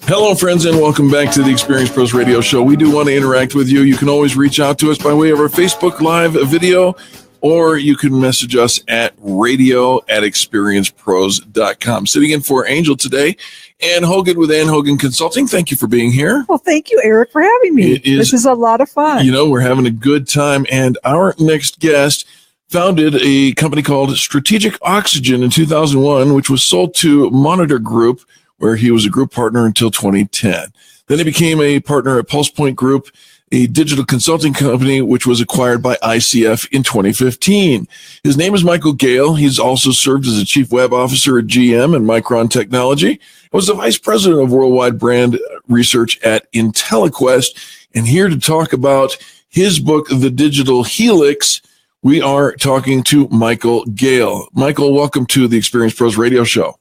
Hello, friends, and welcome back to the Experience Pros Radio Show. We do want to interact with you. You can always reach out to us by way of our Facebook Live video, or you can message us at radio@experiencepros.com. Sitting in for Angel today, Ann Hogan with Ann Hogan Consulting. Thank you for being here. Well, thank you, Eric, for having me. This is a lot of fun. You know, we're having a good time, and our next guest founded a company called Strategic Oxygen in 2001, which was sold to Monitor Group, where he was a group partner until 2010. Then he became a partner at Pulse Point Group, a digital consulting company, which was acquired by ICF in 2015. His name is Michael Gale. He's also served as a chief web officer at GM and Micron Technology. He was the vice president of worldwide brand research at IntelliQuest. And here to talk about his book, The Digital Helix, we are talking to Michael Gale. Michael, welcome to the Experience Pros Radio Show.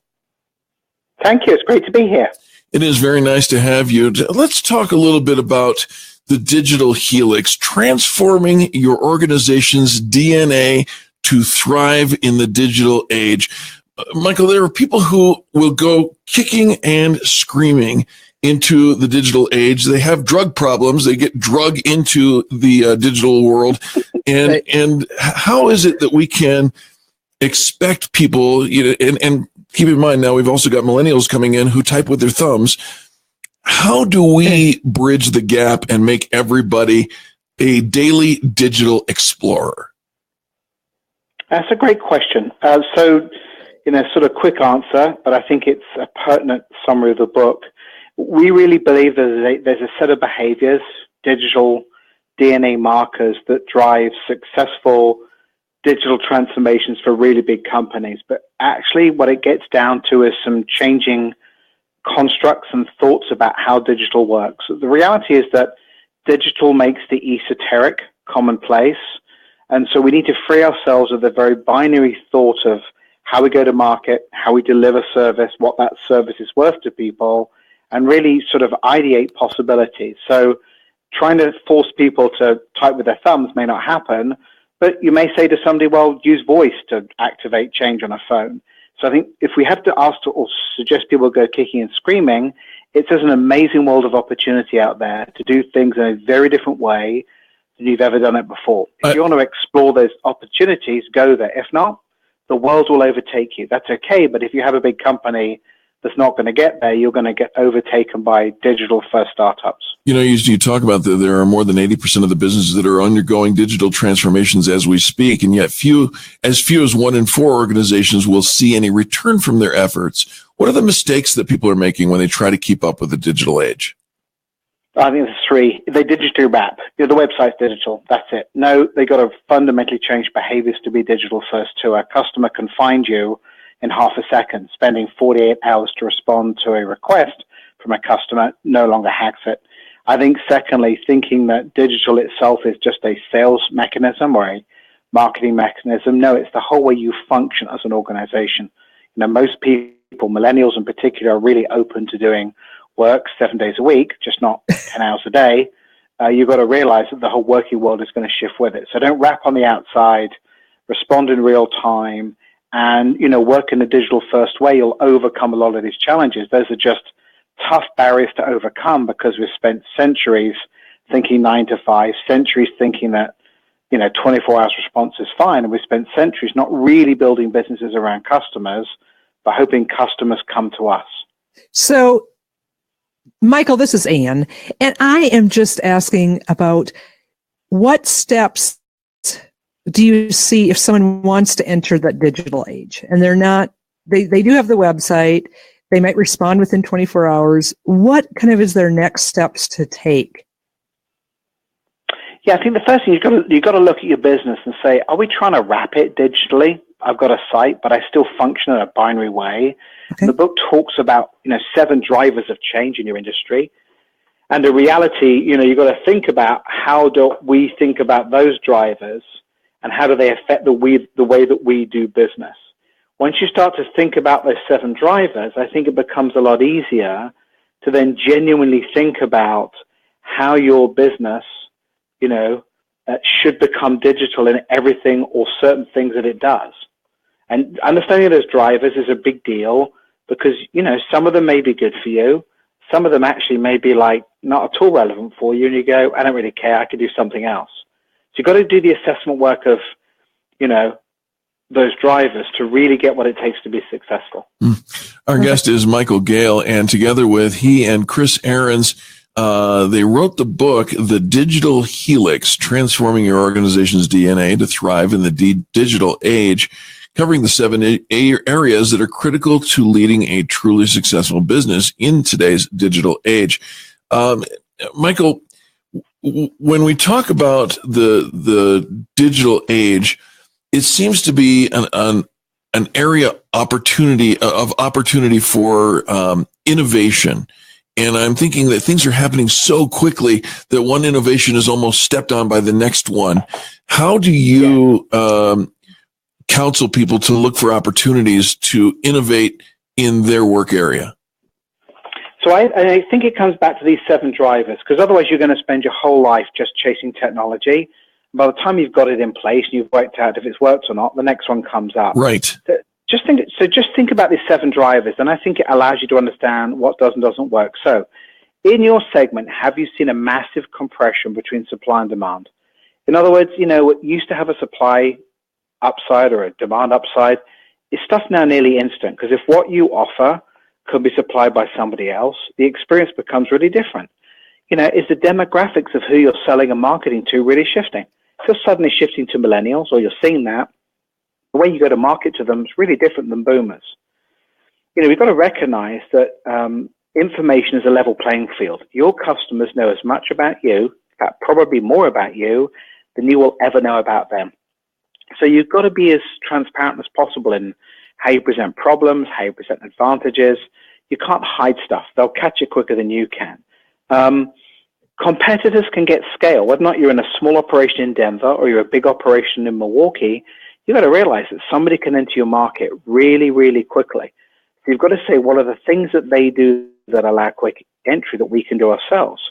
Thank you. It's great to be here. It is very nice to have you. Let's talk a little bit about the Digital Helix, transforming your organization's DNA to thrive in the digital age. Michael, there are people who will go kicking and screaming into the digital age. They have drug problems. They get drug into the digital world. And how is it that we can expect people, and keep in mind now we've also got millennials coming in who type with their thumbs. How do we bridge the gap and make everybody a daily digital explorer? That's a great question. Sort of quick answer, but I think it's a pertinent summary of the book. We really believe there's a set of behaviors, digital DNA markers that drive successful digital transformations for really big companies. But actually what it gets down to is some changing constructs and thoughts about how digital works. The reality is that digital makes the esoteric commonplace. And so we need to free ourselves of the very binary thought of how we go to market, how we deliver service, what that service is worth to people, and really sort of ideate possibilities. So trying to force people to type with their thumbs may not happen, but you may say to somebody, well, use voice to activate change on a phone. So I think if we have to ask or suggest people go kicking and screaming, it's an amazing world of opportunity out there to do things in a very different way than you've ever done it before. If you want to explore those opportunities, go there. If not, the world will overtake you. That's okay, but if you have a big company that's not going to get there, you're going to get overtaken by digital-first startups. You talk about that there are more than 80% of the businesses that are undergoing digital transformations as we speak, and yet few as 1 in 4 organizations will see any return from their efforts. What are the mistakes that people are making when they try to keep up with the digital age? I think there's 3. They digitally wrap. The website's digital. That's it. No, they got to fundamentally change behaviors to be digital first too. A customer can find you in half a second. Spending 48 hours to respond to a request from a customer no longer hacks it. I think secondly, thinking that digital itself is just a sales mechanism or a marketing mechanism. No, it's the whole way you function as an organization. Most people, millennials in particular, are really open to doing work 7 days a week, just not 10 hours a day. You've got to realize that the whole working world is going to shift with it. So don't wrap on the outside, respond in real time, and, work in the digital first way. You'll overcome a lot of these challenges. Those are just tough barriers to overcome because we've spent centuries thinking 9 to 5, centuries thinking that, 24 hours response is fine. And we spent centuries not really building businesses around customers, but hoping customers come to us. So, Michael, this is Ann, and I am just asking about what steps do you see if someone wants to enter that digital age and they do have the website, they might respond within 24 hours. What kind of is their next steps to take? Yeah, I think the first thing you've got to look at your business and say, are we trying to wrap it digitally? I've got a site, but I still function in a binary way. Okay. The book talks about, 7 drivers of change in your industry. And the reality, you've got to think about how do we think about those drivers and how do they affect the way that we do business. Once you start to think about those 7 drivers, I think it becomes a lot easier to then genuinely think about how your business, should become digital in everything or certain things that it does. And understanding those drivers is a big deal because, some of them may be good for you. some of them actually may be like not at all relevant for you, and you go, I don't really care, I could do something else. So you've got to do the assessment work of, those drivers to really get what it takes to be successful. Our guest is Michael Gale, and together with he and Chris Ahrens, they wrote the book, The Digital Helix, Transforming Your Organization's DNA to Thrive in the Digital Age, covering the 7 areas that are critical to leading a truly successful business in today's digital age. Michael, when we talk about the digital age, it seems to be an area of opportunity for innovation. And I'm thinking that things are happening so quickly that one innovation is almost stepped on by the next one. How do you counsel people to look for opportunities to innovate in their work area? So I think it comes back to these 7 drivers, because otherwise you're going to spend your whole life just chasing technology. By the time you've got it in place and you've worked out if it's worked or not, the next one comes up. Right. So just think about these 7 drivers, and I think it allows you to understand what does and doesn't work. So in your segment, have you seen a massive compression between supply and demand? In other words, what used to have a supply upside or a demand upside, is stuff now nearly instant, because if what you offer could be supplied by somebody else, the experience becomes really different. Is the demographics of who you're selling and marketing to really shifting? If you're suddenly shifting to millennials, or you're seeing that, the way you go to market to them is really different than boomers. We've got to recognize that information is a level playing field. Your customers know as much about you, probably more about you, than you will ever know about them. So you've got to be as transparent as possible in how you present problems, how you present advantages. You can't hide stuff. They'll catch it quicker than you can. Competitors can get scale. Whether or not you're in a small operation in Denver or you're a big operation in Milwaukee, you've got to realize that somebody can enter your market really, really quickly. So you've got to say, what are the things that they do that allow quick entry that we can do ourselves?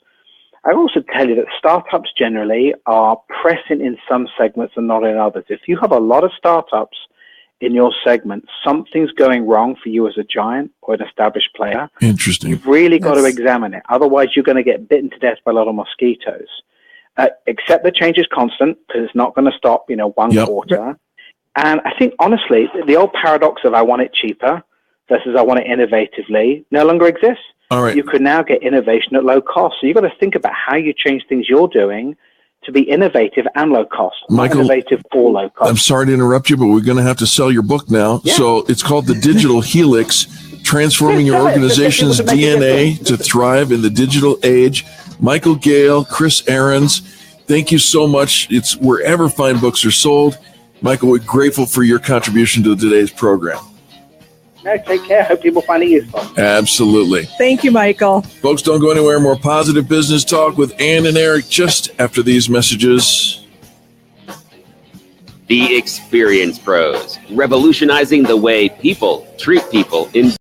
I also tell you that startups generally are pressing in some segments and not in others. If you have a lot of startups in your segment, something's going wrong for you as a giant or an established player. Interesting. You've really got to examine it. Otherwise, you're going to get bitten to death by a lot of mosquitoes. Accept the change is constant, because it's not going to stop, one quarter. And I think, honestly, the old paradox of I want it cheaper versus I want it innovatively no longer exists. All right. You can now get innovation at low cost. So you've got to think about how you change things you're doing to be innovative and low cost. Michael, not innovative or low cost. I'm sorry to interrupt you, but we're going to have to sell your book now. Yeah. So it's called The Digital Helix, Transforming Your Organization's DNA to Thrive in the Digital Age. Michael Gale, Chris Ahrens, thank you so much. It's wherever fine books are sold. Michael, we're grateful for your contribution to today's program. No, take care. Hope people find it useful. Absolutely. Thank you, Michael. Folks, don't go anywhere. More Positive Business Talk with Ann and Eric just after these messages. The Experience Pros, revolutionizing the way people treat people in